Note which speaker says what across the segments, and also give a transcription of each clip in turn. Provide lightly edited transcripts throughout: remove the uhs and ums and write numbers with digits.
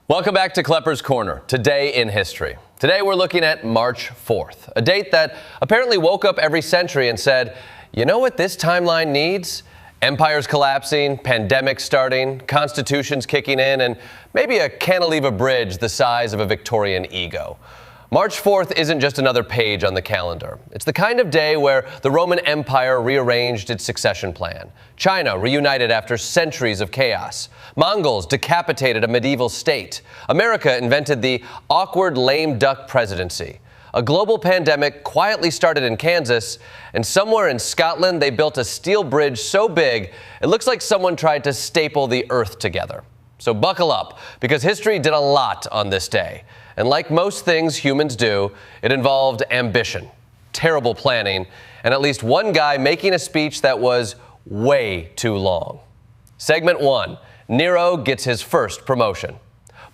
Speaker 1: Welcome back to Kleppers Corner, Today in History. Today we're looking at March 4th, a date that apparently woke up every century and said, you know what this timeline needs? Empires collapsing, pandemics starting, constitutions kicking in, and maybe a cantilever bridge the size of a Victorian ego. March 4th isn't just another page on the calendar. It's the kind of day where the Roman Empire rearranged its succession plan. China reunited after centuries of chaos. Mongols decapitated a medieval state. America invented the awkward lame duck presidency. A global pandemic quietly started in Kansas, and somewhere in Scotland they built a steel bridge so big it looks like someone tried to staple the earth together. So buckle up, because history did a lot on this day. And like most things humans do, it involved ambition, terrible planning, and at least one guy making a speech that was way too long. Segment 1, Nero gets his first promotion.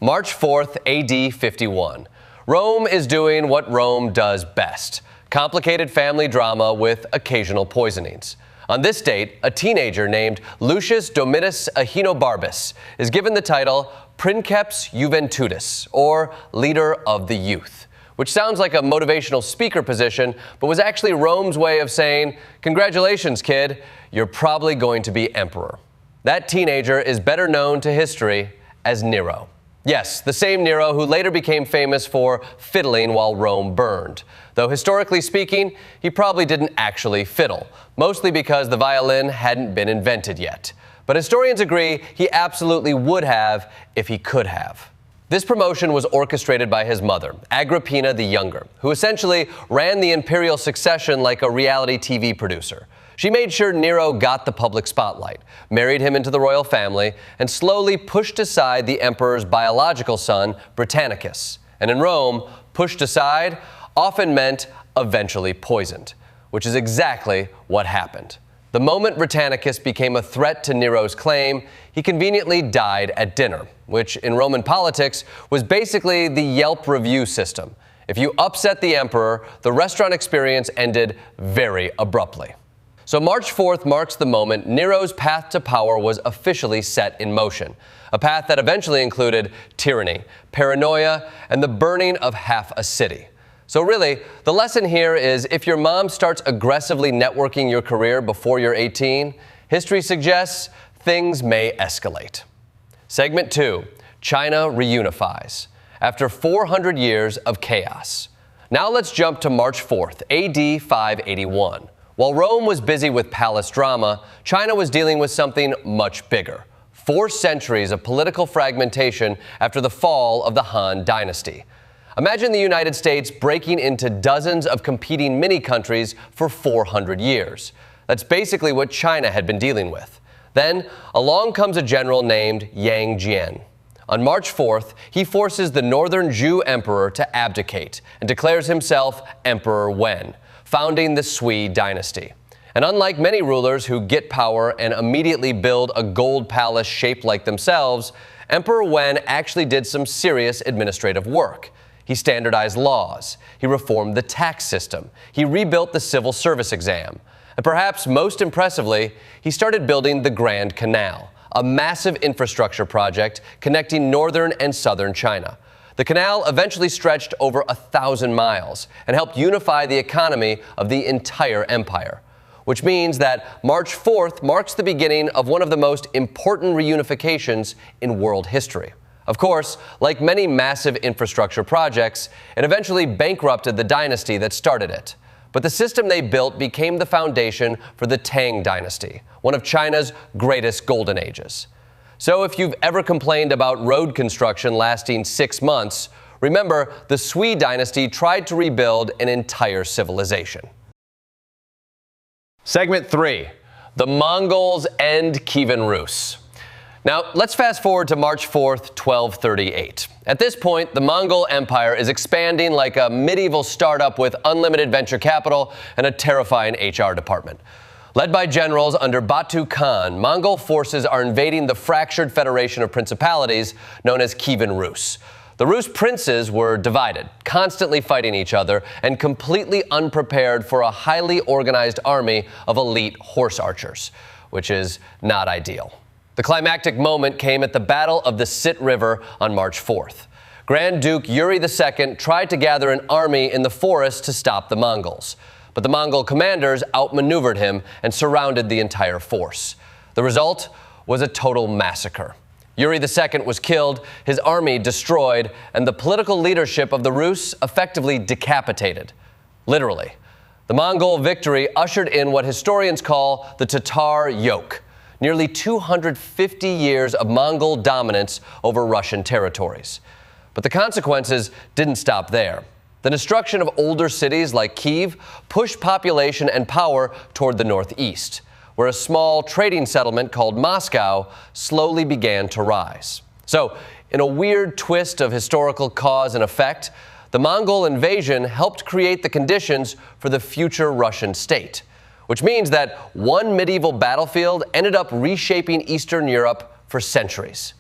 Speaker 1: March 4th, AD 51. Rome is doing what Rome does best, complicated family drama with occasional poisonings. On this date, a teenager named Lucius Domitius Ahenobarbus is given the title Princeps Juventutis, or Leader of the Youth, which sounds like a motivational speaker position, but was actually Rome's way of saying, congratulations, kid, you're probably going to be emperor. That teenager is better known to history as Nero. Yes, the same Nero who later became famous for fiddling while Rome burned. Though historically speaking, he probably didn't actually fiddle, mostly because the violin hadn't been invented yet. But historians agree he absolutely would have if he could have. This promotion was orchestrated by his mother, Agrippina the Younger, who essentially ran the imperial succession like a reality TV producer. She made sure Nero got the public spotlight, married him into the royal family, and slowly pushed aside the emperor's biological son, Britannicus. And in Rome, pushed aside often meant eventually poisoned, which is exactly what happened. The moment Britannicus became a threat to Nero's claim, he conveniently died at dinner, which in Roman politics was basically the Yelp review system. If you upset the emperor, the restaurant experience ended very abruptly. So March 4th marks the moment Nero's path to power was officially set in motion, a path that eventually included tyranny, paranoia, and the burning of half a city. So really, the lesson here is if your mom starts aggressively networking your career before you're 18, history suggests things may escalate. Segment 2, China reunifies. After 400 years of chaos. Now let's jump to March 4th, AD 581. While Rome was busy with palace drama, China was dealing with something much bigger. 4 centuries of political fragmentation after the fall of the Han Dynasty. Imagine the United States breaking into dozens of competing mini-countries for 400 years. That's basically what China had been dealing with. Then, along comes a general named Yang Jian. On March 4th, he forces the northern Zhou emperor to abdicate and declares himself Emperor Wen, founding the Sui dynasty. And unlike many rulers who get power and immediately build a gold palace shaped like themselves, Emperor Wen actually did some serious administrative work. He standardized laws. He reformed the tax system. He rebuilt the civil service exam. And perhaps most impressively, he started building the Grand Canal, a massive infrastructure project connecting northern and southern China. The canal eventually stretched over 1,000 miles and helped unify the economy of the entire empire. Which means that March 4th marks the beginning of one of the most important reunifications in world history. Of course, like many massive infrastructure projects, it eventually bankrupted the dynasty that started it. But the system they built became the foundation for the Tang dynasty, one of China's greatest golden ages. So if you've ever complained about road construction lasting 6 months, remember the Sui dynasty tried to rebuild an entire civilization. Segment 3, the Mongols end Kievan Rus. Now, let's fast forward to March 4th, 1238. At this point, the Mongol Empire is expanding like a medieval startup with unlimited venture capital and a terrifying HR department. Led by generals under Batu Khan, Mongol forces are invading the fractured federation of principalities known as Kievan Rus. The Rus princes were divided, constantly fighting each other, and completely unprepared for a highly organized army of elite horse archers, which is not ideal. The climactic moment came at the Battle of the Sit River on March 4th. Grand Duke Yuri II tried to gather an army in the forest to stop the Mongols. But the Mongol commanders outmaneuvered him and surrounded the entire force. The result was a total massacre. Yuri II was killed, his army destroyed, and the political leadership of the Rus effectively decapitated. Literally. The Mongol victory ushered in what historians call the Tatar yoke, nearly 250 years of Mongol dominance over Russian territories. But the consequences didn't stop there. The destruction of older cities like Kyiv pushed population and power toward the northeast, where a small trading settlement called Moscow slowly began to rise. So, in a weird twist of historical cause and effect, the Mongol invasion helped create the conditions for the future Russian state, which means that one medieval battlefield ended up reshaping Eastern Europe for centuries.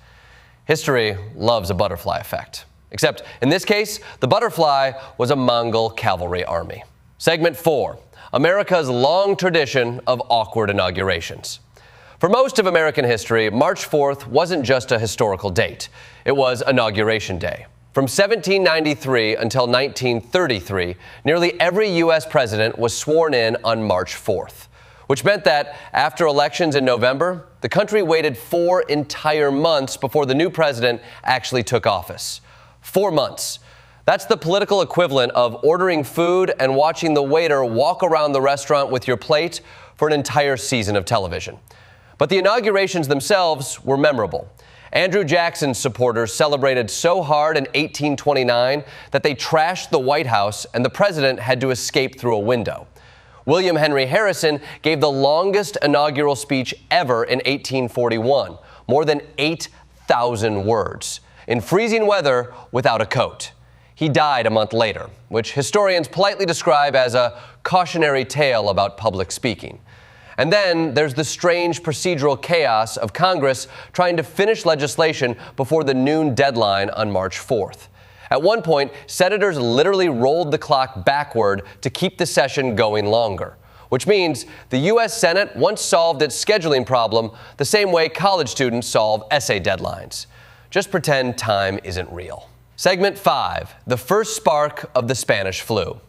Speaker 1: History loves a butterfly effect. Except, in this case, the butterfly was a Mongol cavalry army. Segment 4. America's long tradition of awkward inaugurations. For most of American history, March 4th wasn't just a historical date. It was Inauguration Day. From 1793 until 1933, nearly every U.S. president was sworn in on March 4th, which meant that after elections in November, the country waited 4 entire months before the new president actually took office. 4 months. That's the political equivalent of ordering food and watching the waiter walk around the restaurant with your plate for an entire season of television. But the inaugurations themselves were memorable. Andrew Jackson's supporters celebrated so hard in 1829 that they trashed the White House and the president had to escape through a window. William Henry Harrison gave the longest inaugural speech ever in 1841, more than 8,000 words, in freezing weather without a coat. He died a month later, which historians politely describe as a cautionary tale about public speaking. And then there's the strange procedural chaos of Congress trying to finish legislation before the noon deadline on March 4th. At one point, senators literally rolled the clock backward to keep the session going longer, which means the U.S. Senate once solved its scheduling problem the same way college students solve essay deadlines. Just pretend time isn't real. Segment 5, the first spark of the Spanish flu.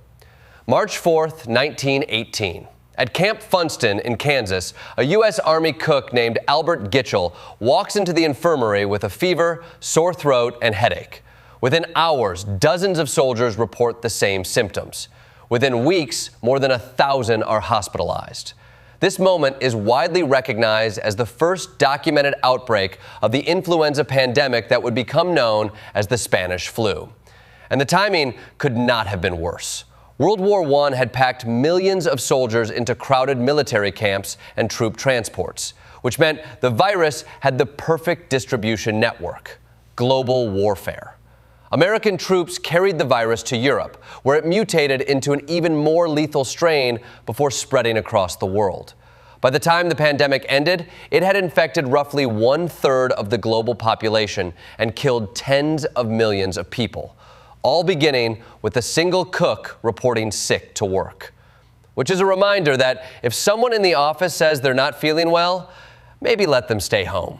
Speaker 1: March 4th, 1918. At Camp Funston in Kansas, a U.S. Army cook named Albert Gitchell walks into the infirmary with a fever, sore throat, and headache. Within hours, dozens of soldiers report the same symptoms. Within weeks, more than 1,000 are hospitalized. This moment is widely recognized as the first documented outbreak of the influenza pandemic that would become known as the Spanish flu. And the timing could not have been worse. World War I had packed millions of soldiers into crowded military camps and troop transports, which meant the virus had the perfect distribution network: global warfare. American troops carried the virus to Europe, where it mutated into an even more lethal strain before spreading across the world. By the time the pandemic ended, it had infected roughly 1/3 of the global population and killed tens of millions of people, all beginning with a single cook reporting sick to work. Which is a reminder that if someone in the office says they're not feeling well, maybe let them stay home.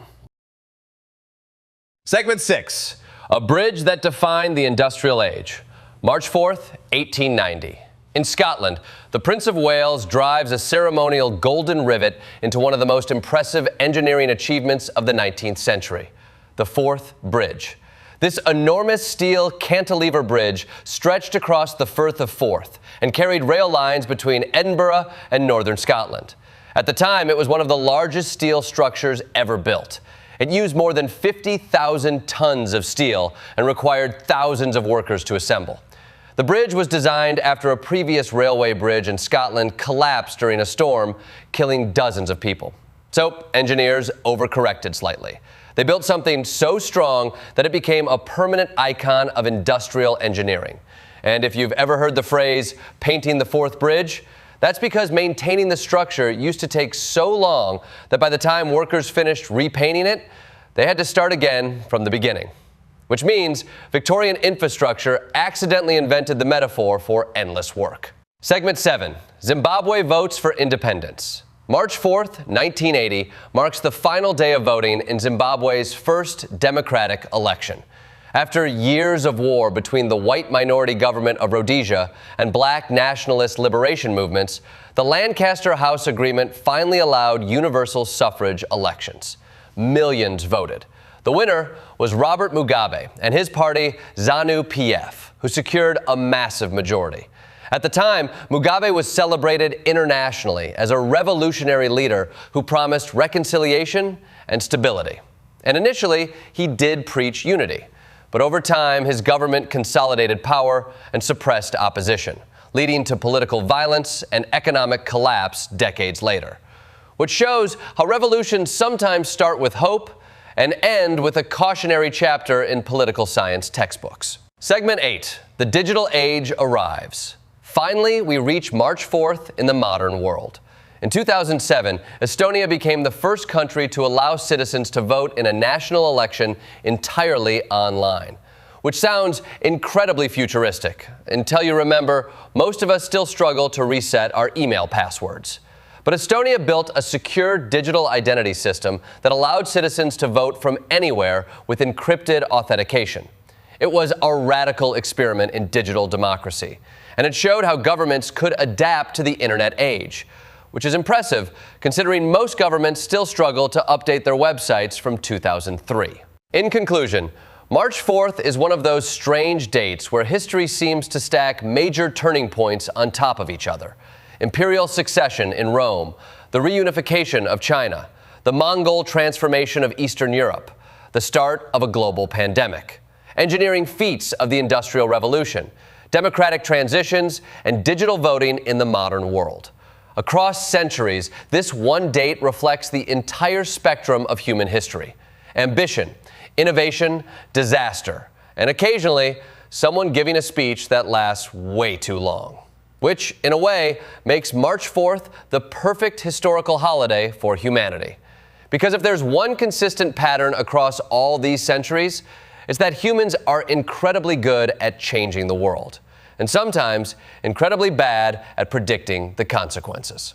Speaker 1: Segment 6. A bridge that defined the industrial age. March 4th, 1890. In Scotland, the Prince of Wales drives a ceremonial golden rivet into one of the most impressive engineering achievements of the 19th century, the Forth Bridge. This enormous steel cantilever bridge stretched across the Firth of Forth and carried rail lines between Edinburgh and northern Scotland. At the time, it was one of the largest steel structures ever built. It used more than 50,000 tons of steel and required thousands of workers to assemble. The bridge was designed after a previous railway bridge in Scotland collapsed during a storm, killing dozens of people. So, engineers overcorrected slightly. They built something so strong that it became a permanent icon of industrial engineering. And if you've ever heard the phrase, painting the Forth Bridge, that's because maintaining the structure used to take so long that by the time workers finished repainting it, they had to start again from the beginning. Which means Victorian infrastructure accidentally invented the metaphor for endless work. Segment 7. Zimbabwe votes for independence. March 4th, 1980 marks the final day of voting in Zimbabwe's first democratic election. After years of war between the white minority government of Rhodesia and black nationalist liberation movements, the Lancaster House Agreement finally allowed universal suffrage elections. Millions voted. The winner was Robert Mugabe and his party ZANU-PF, who secured a massive majority. At the time, Mugabe was celebrated internationally as a revolutionary leader who promised reconciliation and stability. And initially, he did preach unity. But over time, his government consolidated power and suppressed opposition, leading to political violence and economic collapse decades later. Which shows how revolutions sometimes start with hope and end with a cautionary chapter in political science textbooks. Segment 8, the digital age arrives. Finally, we reach March 4th in the modern world. In 2007, Estonia became the first country to allow citizens to vote in a national election entirely online, which sounds incredibly futuristic until you remember most of us still struggle to reset our email passwords. But Estonia built a secure digital identity system that allowed citizens to vote from anywhere with encrypted authentication. It was a radical experiment in digital democracy, and it showed how governments could adapt to the internet age, which is impressive considering most governments still struggle to update their websites from 2003. In conclusion, March 4th is one of those strange dates where history seems to stack major turning points on top of each other. Imperial succession in Rome, the reunification of China, the Mongol transformation of Eastern Europe, the start of a global pandemic, engineering feats of the Industrial Revolution, democratic transitions, and digital voting in the modern world. Across centuries, this one date reflects the entire spectrum of human history: ambition, innovation, disaster, and occasionally someone giving a speech that lasts way too long. Which, in a way, makes March 4th the perfect historical holiday for humanity. Because if there's one consistent pattern across all these centuries, it's that humans are incredibly good at changing the world, and sometimes incredibly bad at predicting the consequences.